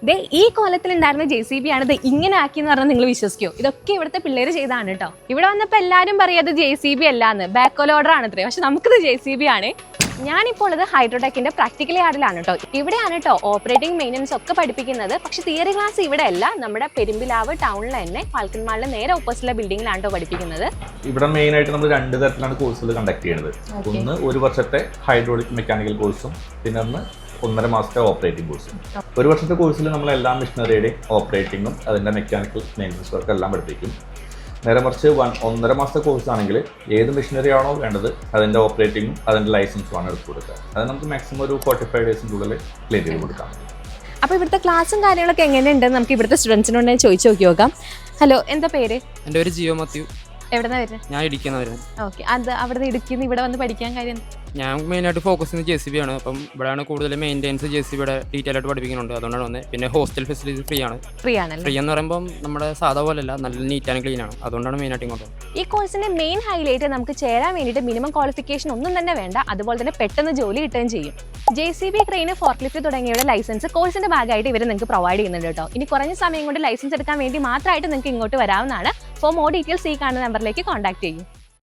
ദേ ഈ കോലത്തിലുണ്ടായിരുന്ന JCB ആണ് ഇത് ഇങ്ങനെ ആക്കിയെന്ന് പറഞ്ഞാൽ നിങ്ങൾ വിശ്വസിക്കുമോ? ഇതൊക്കെ ഇവിടുത്തെ പിള്ളേർ ചെയ്താണ് കേട്ടോ. ഇവിടെ വന്നപ്പോൾ എല്ലാവരും പറയും അത് JCB അല്ലാന്ന്, ബാക്കോൽ ഓർഡർ ആണ് ഇത്രയും. പക്ഷെ നമുക്കിത് JCB ആണ്. ഞാനിപ്പോൾ ഉള്ളത് ഹൈഡ്രോടെക്കിന്റെ പ്രാക്ടിക്കൽ യാർഡിലാണ് കേട്ടോ. ഇവിടെയാണ് കേട്ടോ ഓപ്പറേറ്റിംഗ് മെയിൻ്റനൻസ് ഒക്കെ പഠിപ്പിക്കുന്നത്. പക്ഷെ തിയറി ക്ലാസ് ഇവിടെ അല്ല, നമ്മുടെ പെരുമ്പിലാവ് ടൗണിൽ തന്നെ ഫാൽക്കൺ മാളിൽ നേരെ ഓപ്പോസിറ്റുള്ള ബിൽഡിംഗിലാണ് കേട്ടോ പഠിപ്പിക്കുന്നത്. ഇവിടെ മെയിൻ ആയിട്ട് നമ്മൾ 2 തരത്തിലാണ് കോഴ്സുകൾ കണ്ടക്ട് ചെയ്യുന്നത്. ഒന്ന് 1 വർഷത്തെ ഹൈഡ്രോളിക് മെക്കാനിക്കൽ കോഴ്സും പിന്നെ ഒന്ന് 1.5 മാസത്തെ ഓപ്പറേറ്റിംഗ് കോഴ്സും. 1 വർഷത്തെ കോഴ്സിൽ നമ്മൾ എല്ലാ മെഷീനറിയുടെയും ഓപ്പറേറ്റിംഗും അതിൻ്റെ മെക്കാനിക്കൽ മെയിൻ്റനൻസ് വർക്ക് എല്ലാം പഠിപ്പിക്കും. നേരെ മറിച്ച് 1.5 മാസത്തെ കോഴ്സ് ആണെങ്കിൽ ഏത് മെഷീനറി ആണോ വേണ്ടത് അതിൻ്റെ ഓപ്പറേറ്റിംഗും അതിൻ്റെ ലൈസൻസും ആണ് എടുത്ത് കൊടുക്കുക. അത് നമുക്ക് മാക്സിമം ഒരു 45 ഡേയ്സിൻ്റെ ഉള്ളിൽ ക്ലിയർ ചെയ്ത് കൊടുക്കാം. അപ്പോൾ ഇവിടുത്തെ ക്ലാസ്സും കാര്യങ്ങളൊക്കെ എങ്ങനെയുണ്ടെന്ന് നമുക്ക് ഇവിടുത്തെ സ്റ്റുഡൻസിനോട് ചോദിച്ചു നോക്കി നോക്കാം. ഹലോ, എന്താ പേര്? എൻ്റെ പേര് ജിയോ മാത്യു. എവിടെന്നാ വരുന്നത്? ഞാൻ ഇടുക്കിയെന്നാണ്. ഓക്കെ, അത് അവിടെ നിന്ന് ഇടുക്കിന്ന് ഇവിടെ വന്ന് പഠിക്കാൻ കാര്യം? ഞാൻ മെയിനായിട്ട് ഫോക്കസ് ചെയ്യുന്നത് JCB ആണ്. അപ്പം ഇവിടെയാണ് കൂടുതൽ മെയിൻ്റെനൻസ് JCBയുടെ ഡീറ്റെയിൽ ആയിട്ട് പഠിപ്പിക്കുന്നുണ്ട്. അതുകൊണ്ടാണ് വന്നത്. പിന്നെ ഹോസ്റ്റൽ ഫെസിലിറ്റി ഫ്രീ ആണ്. ഫ്രീ എന്ന് പറയുമ്പോൾ നമ്മുടെ സാധാ പോലെയല്ല, നല്ല നീറ്റ് ആൻഡ് ക്ലീൻ ആണ്. അതുകൊണ്ടാണ് മെയിനായിട്ട് ഇങ്ങോട്ട്. ഈ കോഴ്സിന്റെ മെയിൻ ഹൈലൈറ്റ് നമുക്ക് ചേരാൻ വേണ്ടിയിട്ട് മിനിമം ക്വാളിഫിക്കേഷൻ ഒന്നും തന്നെ വേണ്ട, അതുപോലെ തന്നെ പെട്ടെന്ന് ജോലി കിട്ടുകയും ചെയ്യും. JCB, ക്രെയിൻ, ഫോർക്ലിഫ്റ്റ് തുടങ്ങിയവയുടെ ലൈസൻസ് കോഴ്സിന്റെ ഭാഗമായിട്ട് ഇവർ നിങ്ങൾക്ക് പ്രൊവൈഡ് ചെയ്യുന്നുണ്ട് കേട്ടോ. ഇനി കുറഞ്ഞ സമയം കൊണ്ട് ലൈസൻസ് എടുക്കാൻ വേണ്ടി മാത്രമായിട്ട് നിങ്ങൾക്ക് ഇങ്ങോട്ട് വരാവുന്നതാണ്. ഫോർ മോർ ഡീറ്റെയിൽസ് ഈ കാണുന്ന നമ്പറിലേക്ക് കോൺടാക്ട് ചെയ്യും.